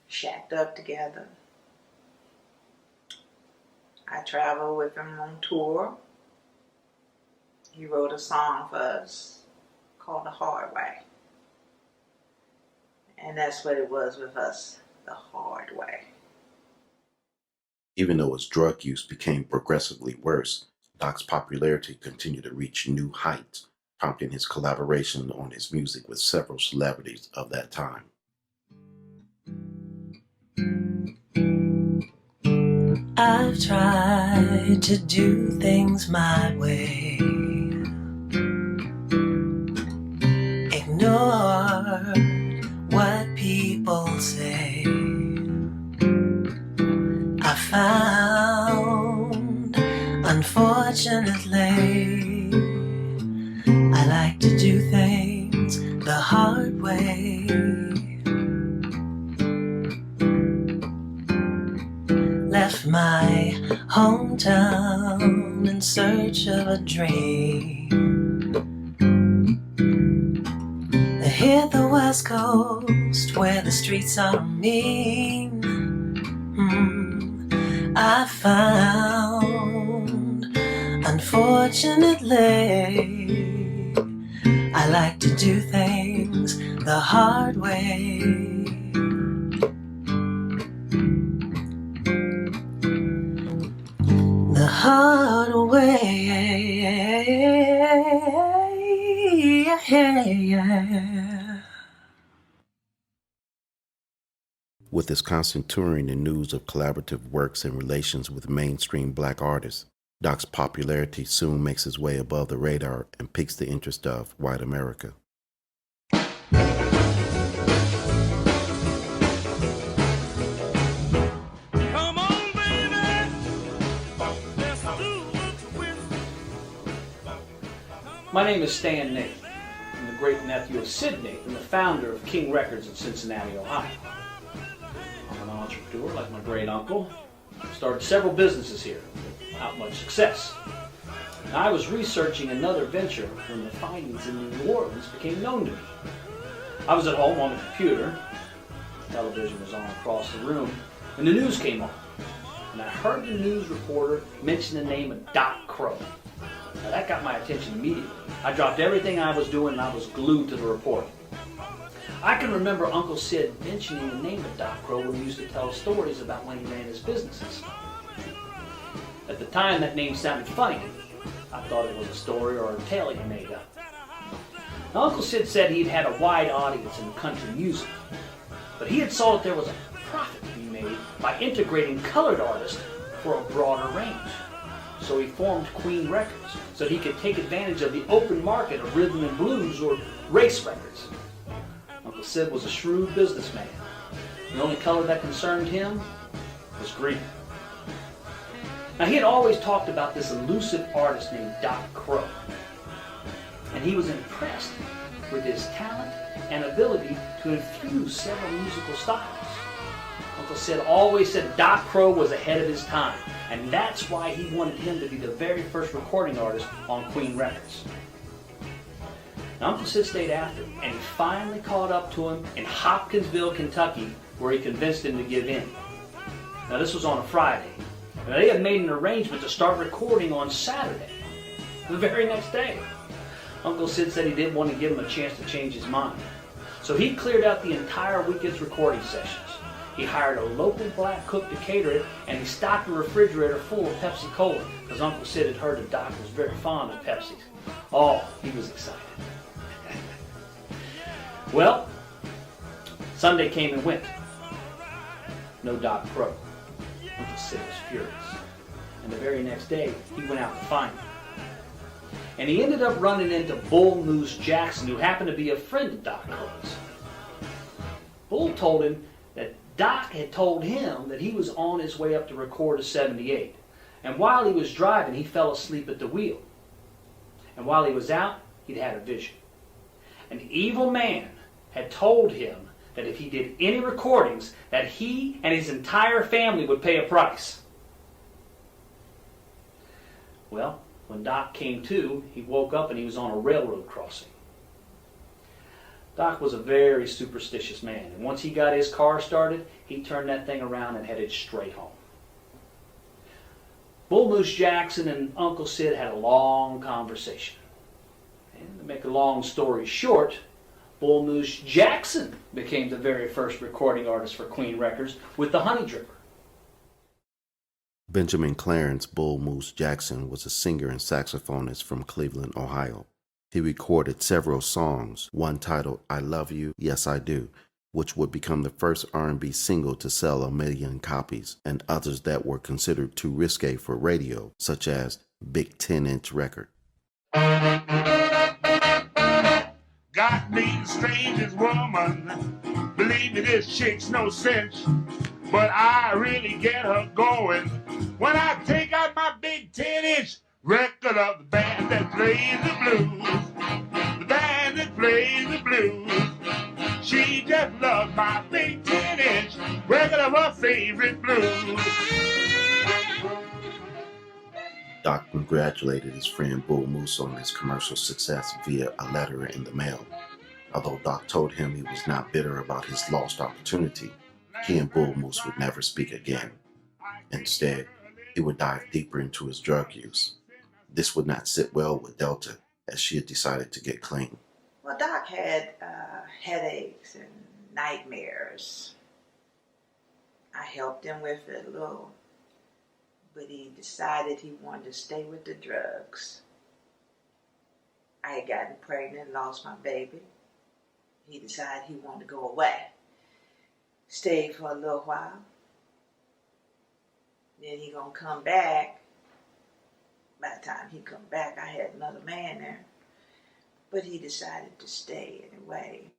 shacked up together. I traveled with him on tour. He wrote a song for us called The Hard Way. And that's what it was with us, the hard way. Even though his drug use became progressively worse, Doc's popularity continued to reach new heights, prompting his collaboration on his music with several celebrities of that time. I've tried to do things my way, ignore what people say. I found, unfortunately, I like to do things the hard way. Left my hometown in search of a dream. Hit the West Coast lost where the streets are mean. I found, unfortunately, I like to do things the hard way. The hard way. With his constant touring and news of collaborative works and relations with mainstream black artists, Doc's popularity soon makes his way above the radar and piques the interest of white America. My name is Stan Nathan. I'm the great nephew of Sid Nathan, the founder of King Records in Cincinnati, Ohio. I'm an entrepreneur like my great uncle. Started several businesses here without much success. And I was researching another venture when the findings in New Orleans became known to me. I was at home on the computer. Television was on across the room, and the news came on. And I heard the news reporter mention the name of Doc Crow. Now that got my attention immediately. I dropped everything I was doing and I was glued to the report. I can remember Uncle Sid mentioning the name of Doc Crow when he used to tell stories about when he ran his businesses. At the time, that name sounded funny. I thought it was a story or a tale he made up. Now, Uncle Sid said he'd had a wide audience in country music, but he had saw that there was a profit to be made by integrating colored artists for a broader range. So he formed Queen Records so that he could take advantage of the open market of rhythm and blues or race records. Uncle Sid was a shrewd businessman. The only color that concerned him was green. Now, he had always talked about this elusive artist named Doc Crow, and he was impressed with his talent and ability to infuse several musical styles. Uncle Sid always said Doc Crow was ahead of his time, and that's why he wanted him to be the very first recording artist on Queen Records. Now, Uncle Sid stayed after him, and he finally caught up to him in Hopkinsville, Kentucky, where he convinced him to give in. Now, this was on a Friday. Now, they had made an arrangement to start recording on Saturday, the very next day. Uncle Sid said he didn't want to give him a chance to change his mind. So he cleared out the entire weekend's recording sessions. He hired a local black cook to cater it, and he stocked the refrigerator full of Pepsi Cola, because Uncle Sid had heard that Doc was very fond of Pepsi. Oh, he was excited. Well, Sunday came and went. No Doc Crow. Uncle Sid was furious. And the very next day, he went out to find him. And he ended up running into Bull Moose Jackson, who happened to be a friend of Doc Crow's. Bull told him that Doc had told him that he was on his way up to record a 78. And while he was driving, he fell asleep at the wheel. And while he was out, he'd had a vision. An evil man had told him that if he did any recordings, that he and his entire family would pay a price. Well, when Doc came to, he woke up and he was on a railroad crossing. Doc was a very superstitious man, and once he got his car started, he turned that thing around and headed straight home. Bull Moose Jackson and Uncle Sid had a long conversation. And to make a long story short, Bull Moose Jackson became the very first recording artist for Queen Records with the Honey Dripper. Benjamin Clarence Bull Moose Jackson was a singer and saxophonist from Cleveland, Ohio. He recorded several songs, one titled I Love You, Yes I Do, which would become the first R&B single to sell 1 million copies, and others that were considered too risque for radio, such as Big 10-inch Record. Got me the strangest woman. Believe me, this chick's no cinch, but I really get her going when I take out my big 10-inch record of the band that plays the blues. The band that plays the blues. She just loves my big 10-inch record of her favorite blues. Doc congratulated his friend Bull Moose on his commercial success via a letter in the mail. Although Doc told him he was not bitter about his lost opportunity, he and Bull Moose would never speak again. Instead, he would dive deeper into his drug use. This would not sit well with Delta, as she had decided to get clean. Well, Doc had headaches and nightmares. I helped him with it a little, but he decided he wanted to stay with the drugs. I had gotten pregnant and lost my baby. He decided he wanted to go away. Stayed for a little while. Then he gonna come back. By the time he come back, I had another man there. But he decided to stay anyway.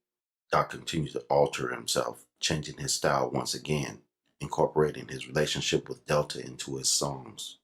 Doc continued to alter himself, changing his style once again, incorporating his relationship with Delta into his songs.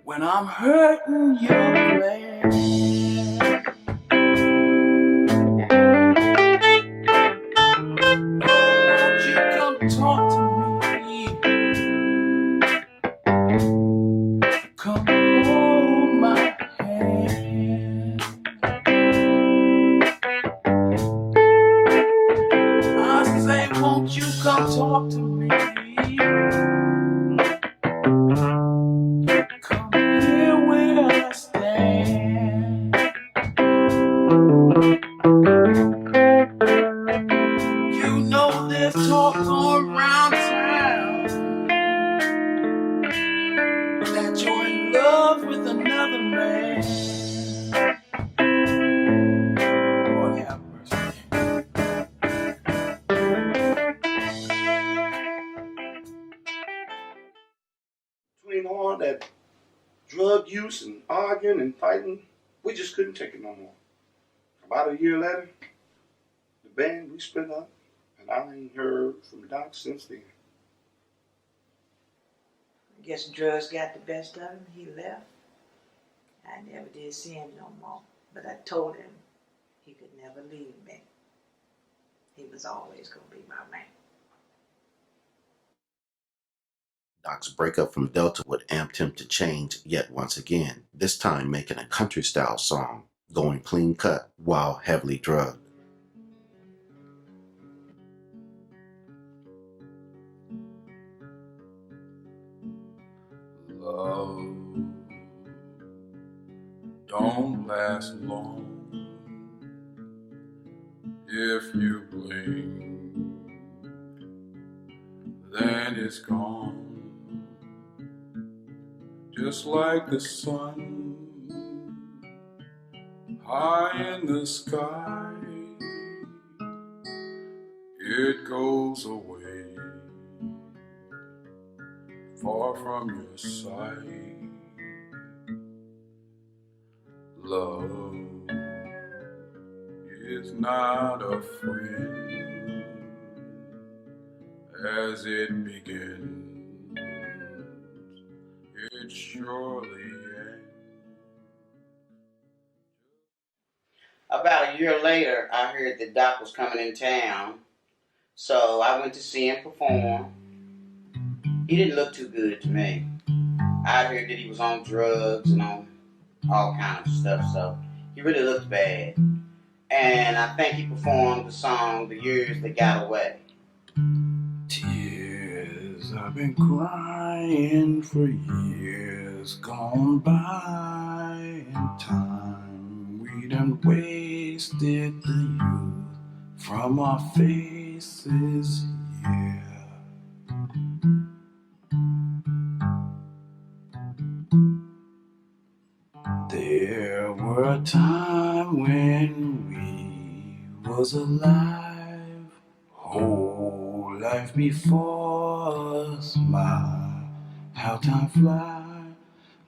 When I'm hurting, you're glad. Won't you come talk to me? Come hold my hand. I say, won't you come talk to me? Come here where I stand. You know there's talk going around town that you're in love with another man. Lord have mercy. Between all that drug use and arguing and fighting, we just couldn't take it no more. About a year later, the band, we split up, and I ain't heard from Doc since then. I guess drugs got the best of him. He left. I never did see him no more. But I told him he could never leave me. He was always going to be my man. Doc's breakup from Delta would amp him to change yet once again, this time making a country-style song, going clean cut while heavily drugged. Love don't last long. If you blink, then it's gone. Just like the sun high in the sky, it goes away far from your sight. Love is not a friend as it begins, it surely ends. About a year later, I heard that Doc was coming in town, so I went to see him perform. He didn't look too good to me. I heard that he was on drugs and on all kinds of stuff, so he really looked bad. And I think he performed the song "The Years That Got Away." Tears I've been crying for years gone by, and time we done wasted the youth from our faces, yeah. when we was alive, whole life before us, my, how time fly.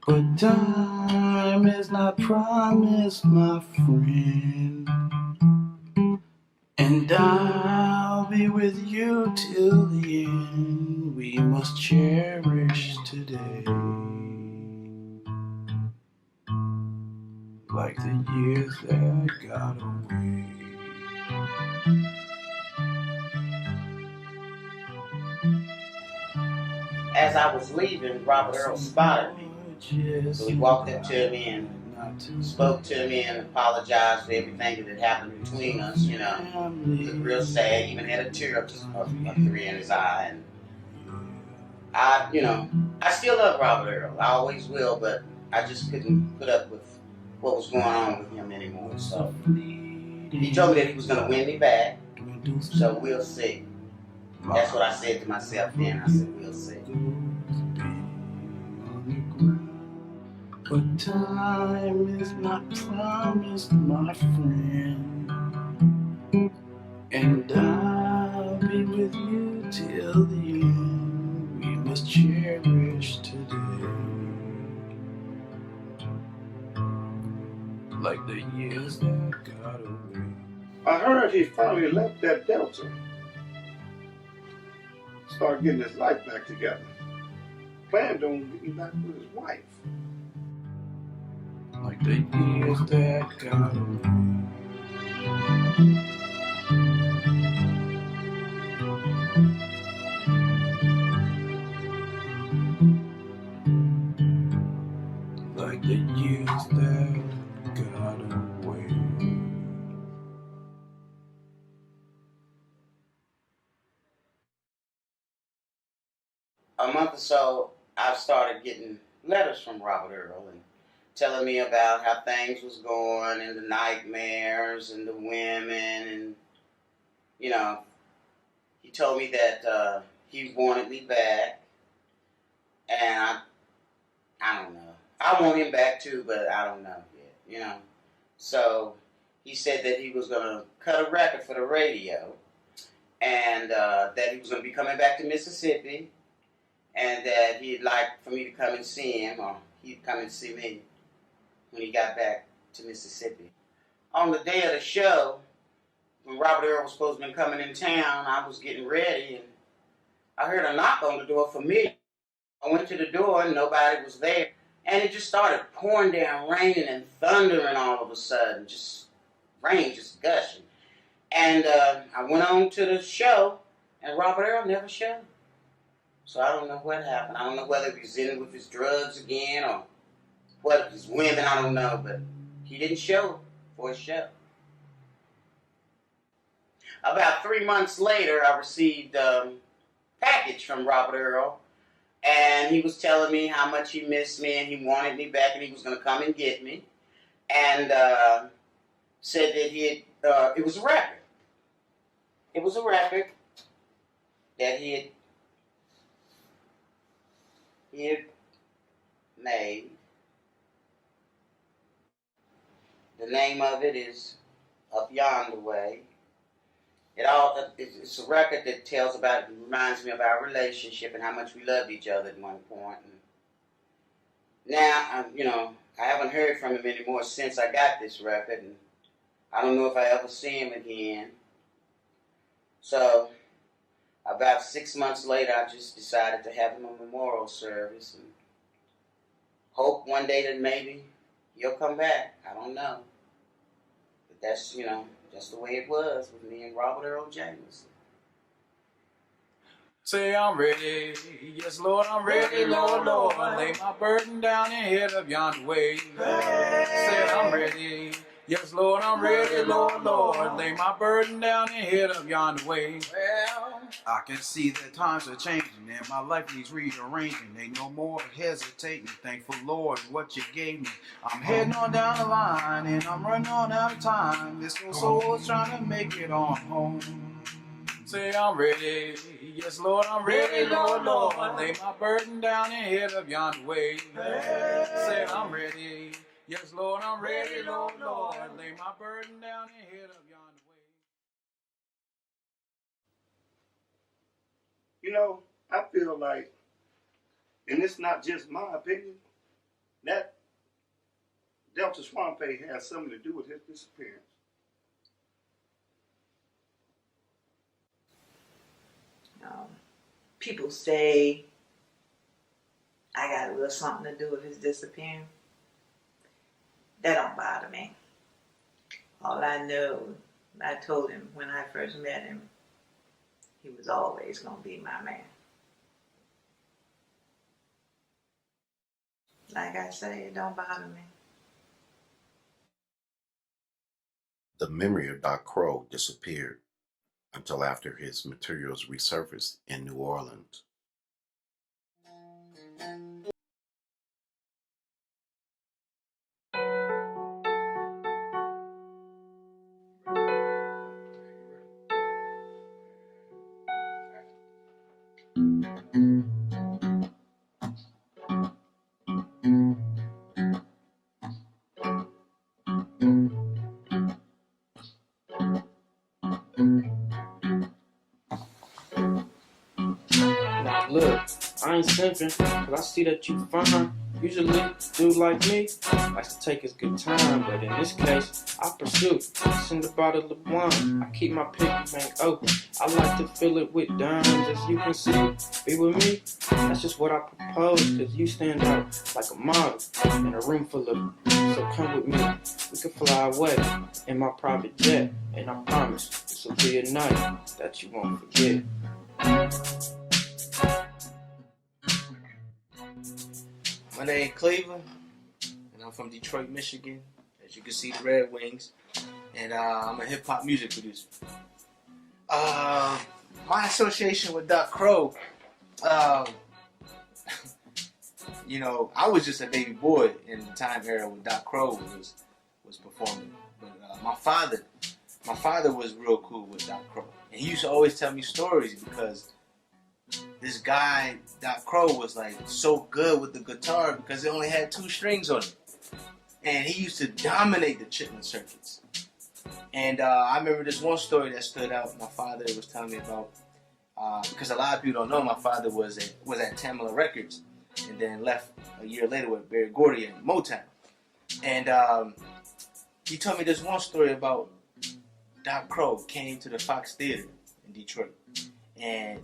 But time is not promised, my friend, and I'll be with you till the end. We must cherish today, like the years that got away. As I was leaving, Robert Earl spotted me. So he walked up to me and spoke to me and apologized for everything that had happened between us. You know, he looked real sad, even had a tear of three in his eye. And I still love Robert Earl. I always will, but I just couldn't put up with what was going on with him anymore. So he told me that he was going to win me back. So we'll see. That's what I said to myself then. I said, we'll see. But time is not promised, my friend, and I'll be with you till the end. We must cherish today, like the years that got away. I heard he finally left that Delta. Started getting his life back together. Planned on getting back with his wife. Like the years that got away. Like the years that got away. A month or so, I started getting letters from Robert Earl and telling me about how things was going and the nightmares and the women, and he told me that he wanted me back, and I don't know. I want him back too, but I don't know yet, So he said that he was going to cut a record for the radio, and that he was going to be coming back to Mississippi, and that he'd like for me to come and see him, or he'd come and see me when he got back to Mississippi. On the day of the show, when Robert Earl was supposed to be coming in town, I was getting ready, and I heard a knock on the door for me. I went to the door, and nobody was there. And it just started pouring down, raining and thundering all of a sudden. Just rain, just gushing. And I went on to the show, and Robert Earl never showed. So I don't know what happened. I don't know whether he was in with his drugs again or what, his women, I don't know. But he didn't show for his show. About 3 months later, I received a package from Robert Earl. And he was telling me how much he missed me and he wanted me back and he was going to come and get me. And said that it was a record. It was a record that he had made. The name of it is Up Yonder Way. It's a record that tells about, it reminds me of our relationship and how much we loved each other at one point. And now, I haven't heard from him anymore since I got this record, and I don't know if I ever see him again. So, about 6 months later, I just decided to have him a memorial service and hope one day that maybe he'll come back. I don't know. But that's, that's the way it was with me and Robert Earl Jameson. Say I'm ready, yes Lord, I'm ready, Lord, Lord. Lay my burden down and head up yonder way. Say I'm ready, yes Lord, I'm ready, Lord, Lord. Lay my burden down and head up yonder way. Well, I can see that times are changing and my life needs rearranging. Ain't no more hesitating, thankful Lord what you gave me. I'm heading on down the line and I'm running on out of time. This old soul's trying to make it on home. Say I'm ready, yes Lord, I'm ready, Lord, Lord. Lay my burden down and head up yonder way. Say I'm ready, Yes, Lord, I'm ready, Lord, Lord. Lay my burden down and head up yonder way. You know, I feel like, and it's not just my opinion, that Delta Swampe has something to do with his disappearance. People say I got a little something to do with his disappearing. That don't bother me. All I know, I told him when I first met him, he was always going to be my man. Like I say, it don't bother me. The memory of Doc Crow disappeared until after his materials resurfaced in New Orleans. Now look, I ain't simping, cause I see that you fine. Usually, dude like me likes to take his good time, but in this case, I pursue. Send a bottle of wine, I keep my piggy bank open. I like to fill it with dimes, as you can see. Be with me, that's just what I propose, cause you stand out like a model in a room full of. So come with me, we can fly away in my private jet, and I promise this will be a night that you won't forget. My name is Cleveland, and I'm from Detroit, Michigan. As you can see, the Red Wings, and I'm a hip hop music producer. My association with Doc Crow, you know, I was just a baby boy in the time era when Doc Crow was performing. But my father was real cool with Doc Crow, and he used to always tell me stories because this guy, Doc Crow, was like so good with the guitar because it only had 2 strings on it. And he used to dominate the Chitlin Circuits. And I remember this one story that stood out. My father was telling me about, because a lot of people don't know, my father was at Tamala Records and then left a year later with Berry Gordy and Motown. And he told me this one story about Doc Crow came to the Fox Theater in Detroit. And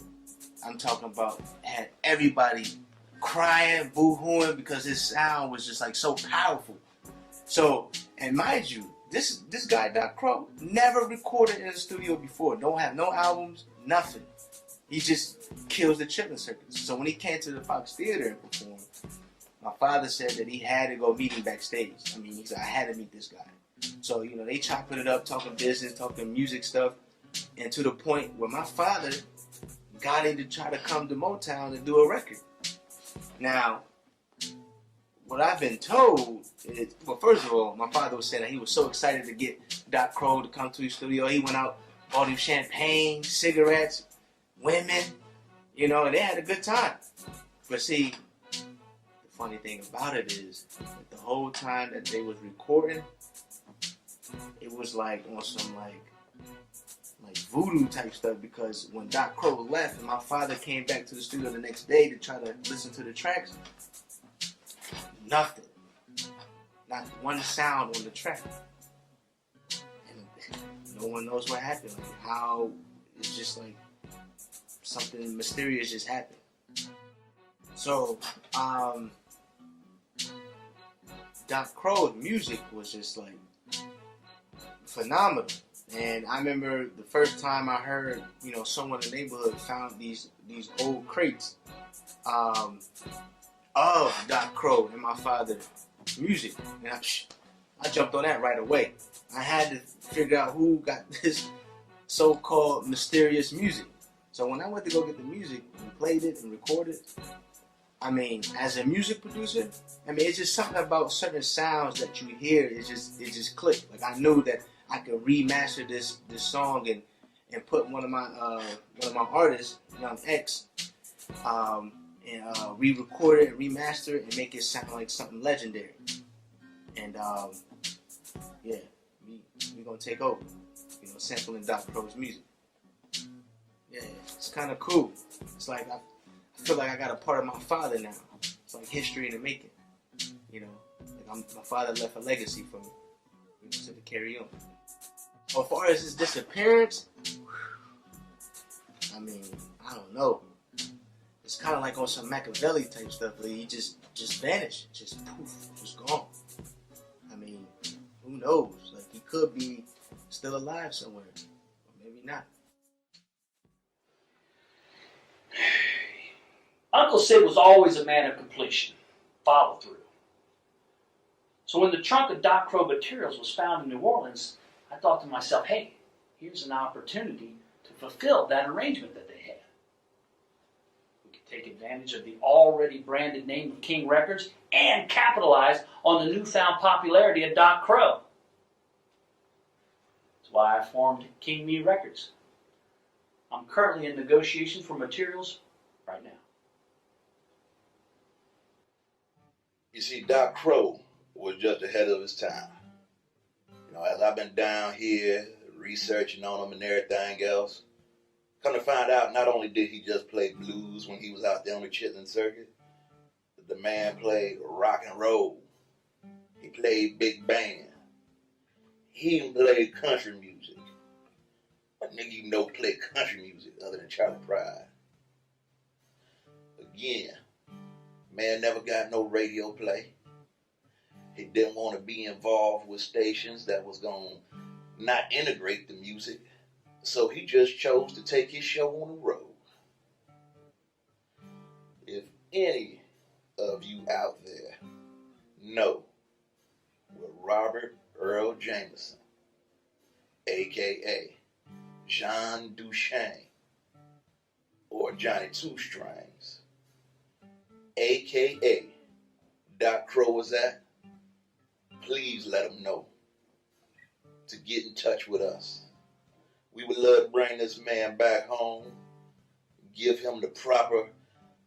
I'm talking about had everybody crying, boo-hooing because his sound was just like so powerful. So, and mind you, this guy Doc Crow never recorded in a studio before. Don't have no albums, nothing. He just kills the Chitlin Circuit. So when he came to the Fox Theater and performed, my father said that he had to go meet him backstage. I mean, he said I had to meet this guy. So you know they chopping it up, talking business, talking music stuff, and to the point where my father got him to try to come to Motown and do a record. Now, what I've been told is, well, first of all, my father was saying that he was so excited to get Doc Crow to come to his studio. He went out, bought him champagne, cigarettes, women, you know, and they had a good time. But see, the funny thing about it is that the whole time that they was recording, it was like on some like voodoo type stuff, because when Doc Crow left and my father came back to the studio the next day to try to listen to the tracks, nothing. Not one sound on the track. And no one knows what happened. Like how it's just like something mysterious just happened. So, Doc Crow's music was just like phenomenal. And I remember the first time I heard, you know, someone in the neighborhood found these old crates of Doc Crow and my father's music. And I jumped on that right away. I had to figure out who got this so-called mysterious music. So when I went to go get the music and played it and recorded, I mean, as a music producer, I mean, it's just something about certain sounds that you hear. It just clicked. Like I knew that I could remaster this song and put one of my artists, Young X, and re-record it and remaster it and make it sound like something legendary. And yeah, we gonna take over. You know, sampling Doc Crow's music. Yeah, it's kind of cool. It's like I feel like I got a part of my father now. It's like history in the making. You know, like my father left a legacy for me, you know, to carry on. As far as his disappearance, I mean, I don't know. It's kind of like on some Machiavelli type stuff. Like he just vanished, just poof, just gone. I mean, who knows? Like he could be still alive somewhere, or maybe not. Uncle Sid was always a man of completion, follow through. So when the trunk of Doc Crow materials was found in New Orleans, I thought to myself, hey, here's an opportunity to fulfill that arrangement that they had. We could take advantage of the already branded name of King Records and capitalize on the newfound popularity of Doc Crow. That's why I formed King Me Records. I'm currently in negotiation for materials right now. You see, Doc Crow was just ahead of his time. You know, as I've been down here researching on him and everything else, come to find out, not only did he just play blues when he was out there on the Chitlin Circuit, but the man played rock and roll. He played big band. He even played country music. What nigga you know play country music other than Charlie Pride? Again, man never got no radio play. He didn't want to be involved with stations that was going to not integrate the music. So he just chose to take his show on the road. If any of you out there know what Robert Earl Jameson, a.k.a. Jean Duchesne, or Johnny Two Strings, a.k.a. Doc Crow was at, please let him know to get in touch with us. We would love to bring this man back home, give him the proper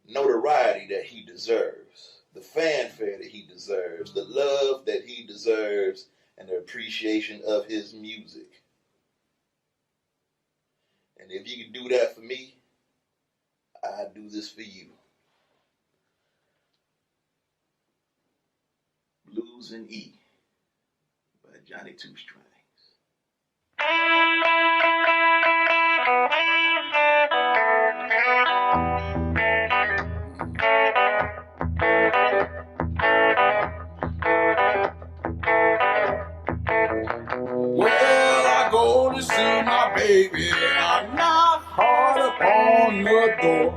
notoriety that he deserves, the fanfare that he deserves, the love that he deserves, and the appreciation of his music. And if you can do that for me, I do this for you. Blues in E by Johnny Two Strings. Well, I go to see my baby. I knock hard upon the door.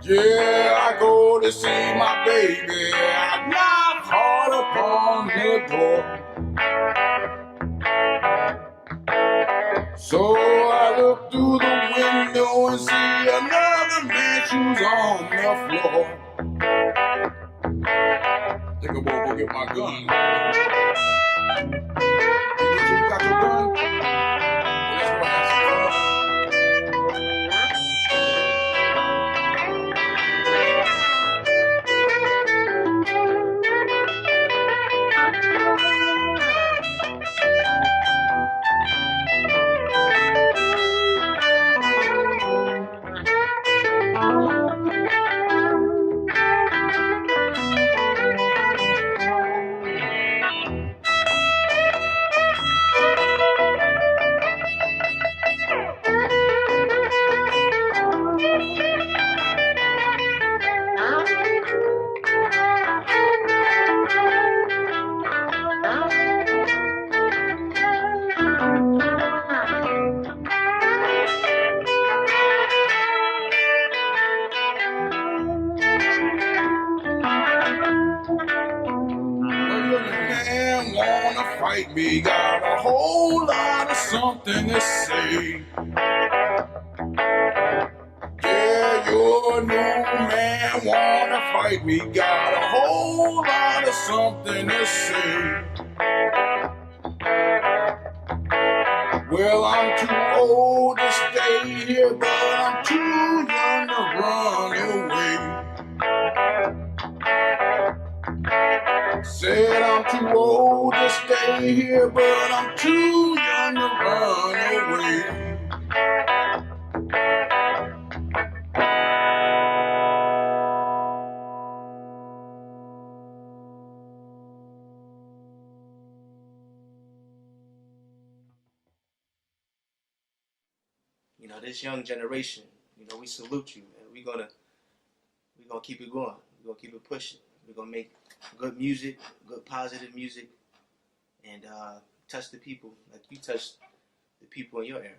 Yeah, I go to see my baby. I knock hard upon the door. So I look through the window and see another man's shoes on the floor. Think I'm gonna go get my gun. Richard, you got your gun? Well, let's go have some fun. Fight me, got a whole lot of something to say. Yeah, your new man wanna fight me, got a whole lot of something to say. Well, I'm too old to stay here, but I'm too young to run away. Said I'm too old to stay here, but I'm too young to run away. You know, this young generation, you know, we salute you, and we're gonna keep it going. We're gonna keep it pushing. We're gonna make good music, good positive music, and touch the people like you touched the people in your era.